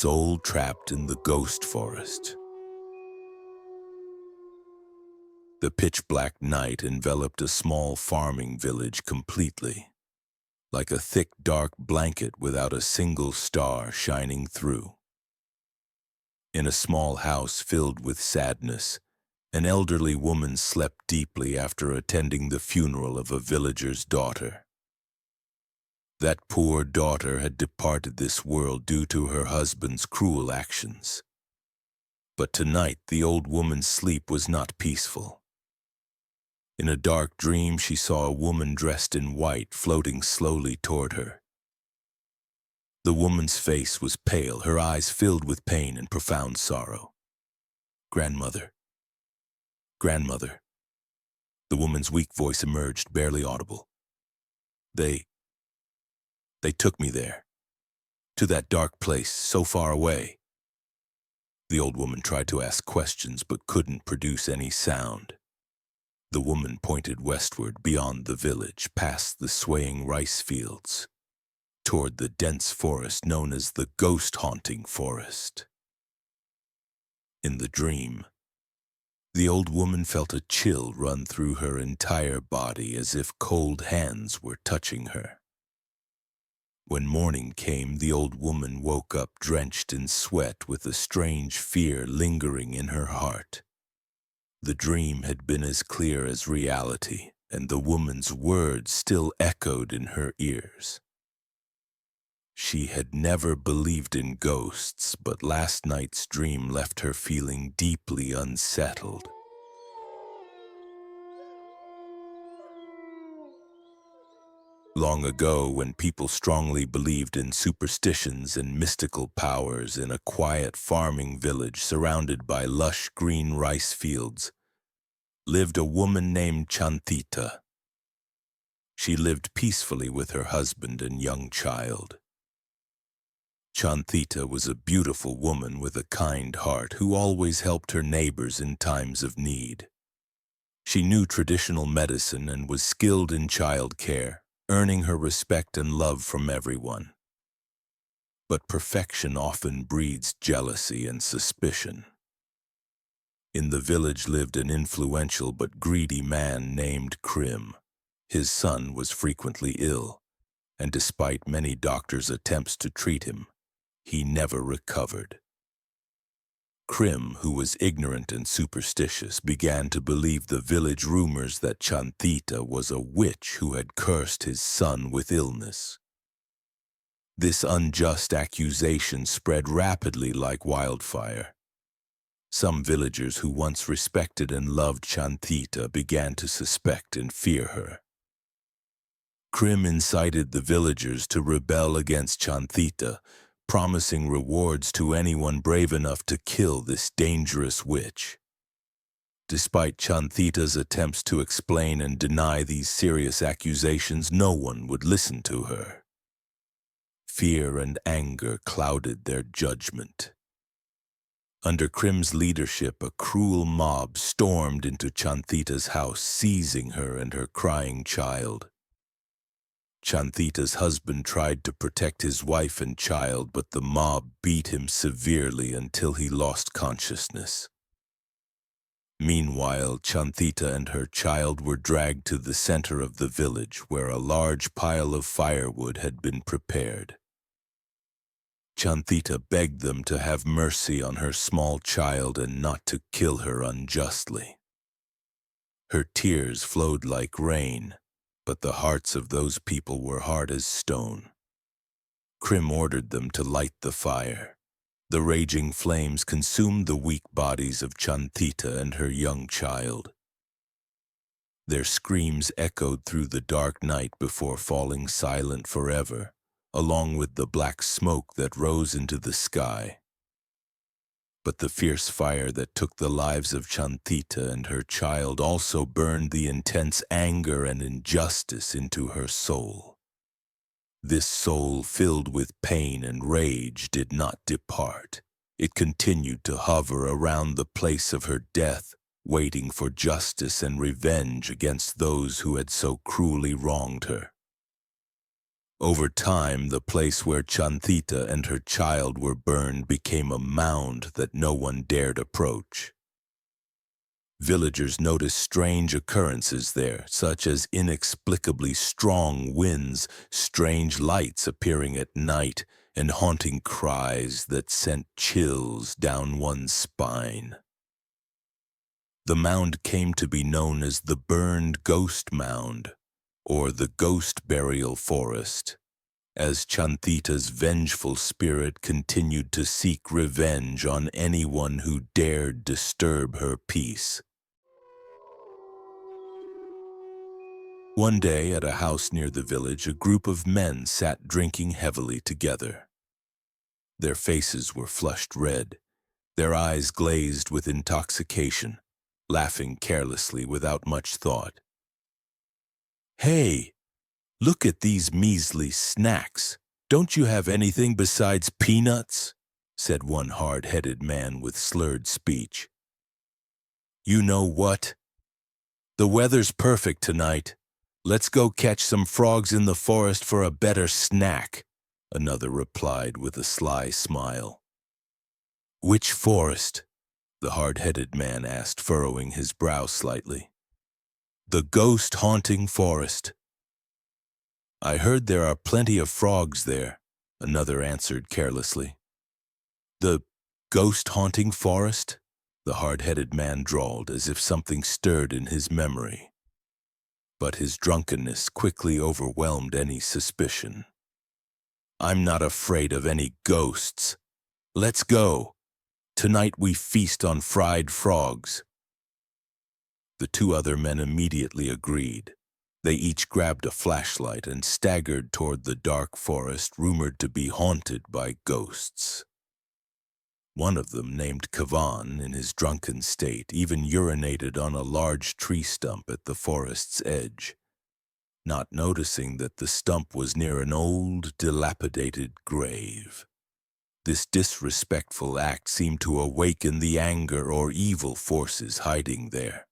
soul trapped in the ghost forest. The pitch-black night enveloped a small farming village completely, like a thick, dark blanket without a single star shining through. In a small house filled with sadness, an elderly woman slept deeply after attending the funeral of a villager's daughter. That poor daughter had departed this world due to her husband's cruel actions. But tonight the old woman's sleep was not peaceful. In a dark dream, she saw a woman dressed in white floating slowly toward her. The woman's face was pale, her eyes filled with pain and profound sorrow. "Grandmother. Grandmother." The woman's weak voice emerged, barely audible. They took me there, to that dark place so far away." The old woman tried to ask questions but couldn't produce any sound. The woman pointed westward, beyond the village, past the swaying rice fields, toward the dense forest known as the ghost-haunting forest. In the dream, the old woman felt a chill run through her entire body as if cold hands were touching her. When morning came, the old woman woke up drenched in sweat with a strange fear lingering in her heart. The dream had been as clear as reality, and the woman's words still echoed in her ears. She had never believed in ghosts, but last night's dream left her feeling deeply unsettled. Long ago, when people strongly believed in superstitions and mystical powers, in a quiet farming village surrounded by lush green rice fields, lived a woman named Chantita. She lived peacefully with her husband and young child. Chantita was a beautiful woman with a kind heart who always helped her neighbors in times of need. She knew traditional medicine and was skilled in child care, earning her respect and love from everyone. But perfection often breeds jealousy and suspicion. In the village lived an influential but greedy man named Krim. His son was frequently ill, and despite many doctors' attempts to treat him, he never recovered. Krim, who was ignorant and superstitious, began to believe the village rumors that Chantita was a witch who had cursed his son with illness. This unjust accusation spread rapidly like wildfire. Some villagers who once respected and loved Chantita began to suspect and fear her. Krim incited the villagers to rebel against Chantita, promising rewards to anyone brave enough to kill this dangerous witch. Despite Chantita's attempts to explain and deny these serious accusations, no one would listen to her. Fear and anger clouded their judgment. Under Krim's leadership, a cruel mob stormed into Chantita's house, seizing her and her crying child. Chantita's husband tried to protect his wife and child, but the mob beat him severely until he lost consciousness. Meanwhile, Chantita and her child were dragged to the center of the village, where a large pile of firewood had been prepared. Chantita begged them to have mercy on her small child and not to kill her unjustly. Her tears flowed like rain, but the hearts of those people were hard as stone. Krim ordered them to light the fire. The raging flames consumed the weak bodies of Chantita and her young child. Their screams echoed through the dark night before falling silent forever, along with the black smoke that rose into the sky. But the fierce fire that took the lives of Chantita and her child also burned the intense anger and injustice into her soul. This soul, filled with pain and rage, did not depart. It continued to hover around the place of her death, waiting for justice and revenge against those who had so cruelly wronged her. Over time, the place where Chanthita and her child were burned became a mound that no one dared approach. Villagers noticed strange occurrences there, such as inexplicably strong winds, strange lights appearing at night, and haunting cries that sent chills down one's spine. The mound came to be known as the Burned Ghost Mound, or the Ghost Burial Forest, as Chanthita's vengeful spirit continued to seek revenge on anyone who dared disturb her peace. One day, at a house near the village, a group of men sat drinking heavily together. Their faces were flushed red, their eyes glazed with intoxication, laughing carelessly without much thought. "Hey, look at these measly snacks. Don't you have anything besides peanuts?" said one hard-headed man with slurred speech. "You know what? The weather's perfect tonight. Let's go catch some frogs in the forest for a better snack," another replied with a sly smile. "Which forest?" the hard-headed man asked, furrowing his brow slightly. "The ghost-haunting forest." "I heard there are plenty of frogs there," another answered carelessly. "The ghost-haunting forest?" the hard-headed man drawled, as if something stirred in his memory. But his drunkenness quickly overwhelmed any suspicion. "I'm not afraid of any ghosts. Let's go. Tonight we feast on fried frogs." The two other men immediately agreed. They each grabbed a flashlight and staggered toward the dark forest rumored to be haunted by ghosts. One of them, named Kavan, in his drunken state, even urinated on a large tree stump at the forest's edge, not noticing that the stump was near an old, dilapidated grave. This disrespectful act seemed to awaken the anger or evil forces hiding there.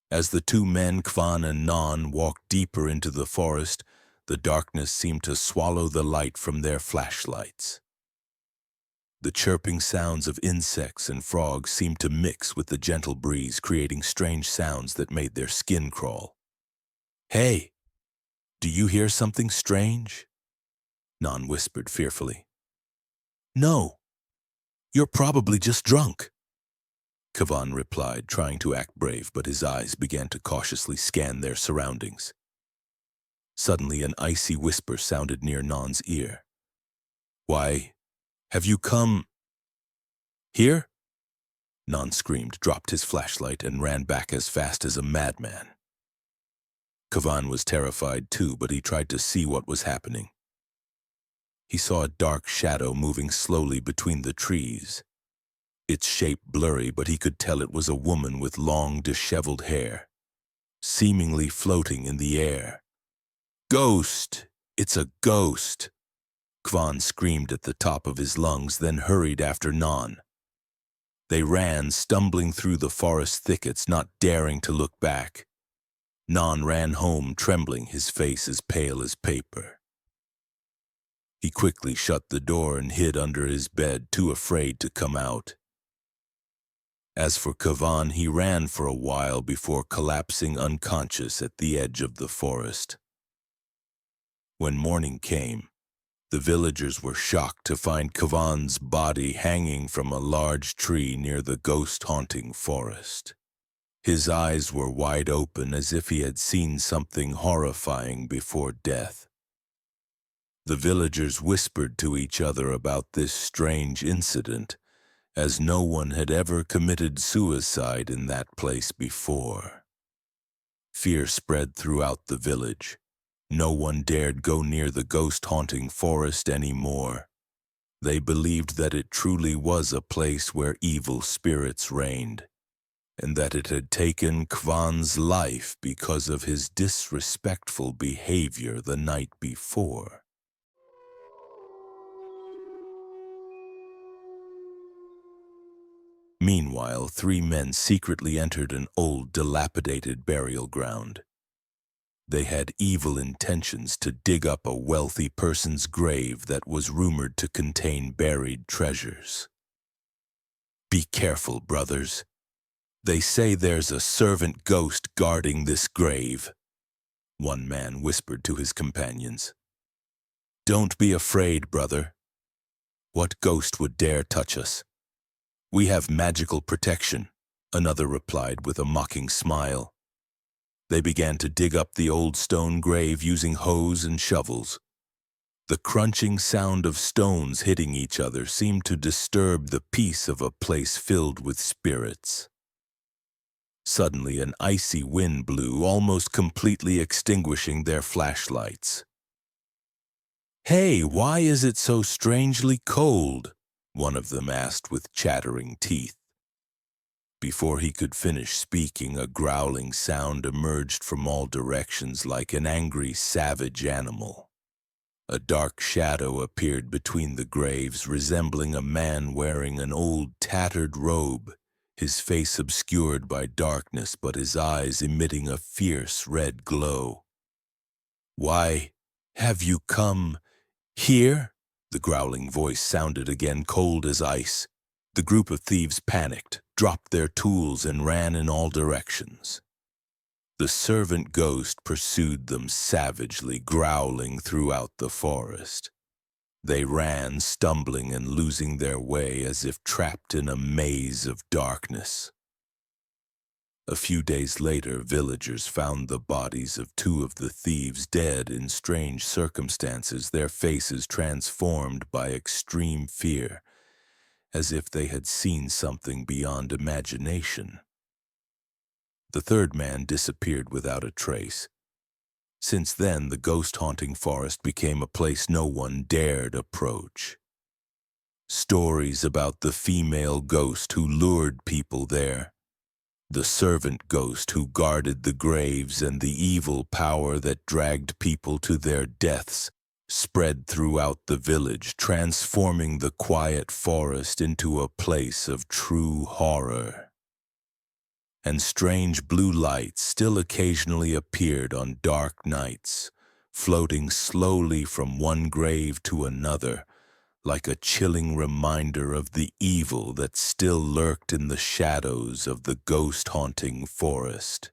As the two men, Kvan and Nan, walked deeper into the forest, the darkness seemed to swallow the light from their flashlights. The chirping sounds of insects and frogs seemed to mix with the gentle breeze, creating strange sounds that made their skin crawl. "Hey, do you hear something strange?" Nan whispered fearfully. "No, you're probably just drunk," Kavan replied, trying to act brave, but his eyes began to cautiously scan their surroundings. Suddenly, an icy whisper sounded near Nan's ear. "Why, have you come here?" Nan screamed, dropped his flashlight, and ran back as fast as a madman. Kavan was terrified too, but he tried to see what was happening. He saw a dark shadow moving slowly between the trees. Its shape blurry, but he could tell it was a woman with long, disheveled hair, seemingly floating in the air. "Ghost! It's a ghost!" Kvan screamed at the top of his lungs, then hurried after Nan. They ran, stumbling through the forest thickets, not daring to look back. Nan ran home, trembling, his face as pale as paper. He quickly shut the door and hid under his bed, too afraid to come out. As for Kavan, he ran for a while before collapsing unconscious at the edge of the forest. When morning came, the villagers were shocked to find Kavan's body hanging from a large tree near the ghost-haunting forest. His eyes were wide open, as if he had seen something horrifying before death. The villagers whispered to each other about this strange incident, as no one had ever committed suicide in that place before. Fear spread throughout the village. No one dared go near the ghost-haunting forest anymore. They believed that it truly was a place where evil spirits reigned, and that it had taken Kvan's life because of his disrespectful behavior the night before. Meanwhile, 3 men secretly entered an old, dilapidated burial ground. They had evil intentions to dig up a wealthy person's grave that was rumored to contain buried treasures. "Be careful, brothers. They say there's a servant ghost guarding this grave," one man whispered to his companions. "Don't be afraid, brother. What ghost would dare touch us? We have magical protection," another replied with a mocking smile. They began to dig up the old stone grave using hoes and shovels. The crunching sound of stones hitting each other seemed to disturb the peace of a place filled with spirits. Suddenly, an icy wind blew, almost completely extinguishing their flashlights. "Hey, why is it so strangely cold?" one of them asked with chattering teeth. Before he could finish speaking, a growling sound emerged from all directions like an angry, savage animal. A dark shadow appeared between the graves, resembling a man wearing an old, tattered robe, his face obscured by darkness but his eyes emitting a fierce red glow. "Why, have you come here?" The growling voice sounded again, cold as ice. The group of thieves panicked, dropped their tools, and ran in all directions. The servant ghost pursued them savagely, growling throughout the forest. They ran, stumbling and losing their way as if trapped in a maze of darkness. A few days later, villagers found the bodies of two of the thieves dead in strange circumstances, their faces transformed by extreme fear, as if they had seen something beyond imagination. The third man disappeared without a trace. Since then, the ghost-haunting forest became a place no one dared approach. Stories about the female ghost who lured people there, the servant ghost who guarded the graves, and the evil power that dragged people to their deaths spread throughout the village, transforming the quiet forest into a place of true horror. And strange blue lights still occasionally appeared on dark nights, floating slowly from one grave to another, like a chilling reminder of the evil that still lurked in the shadows of the ghost-haunting forest.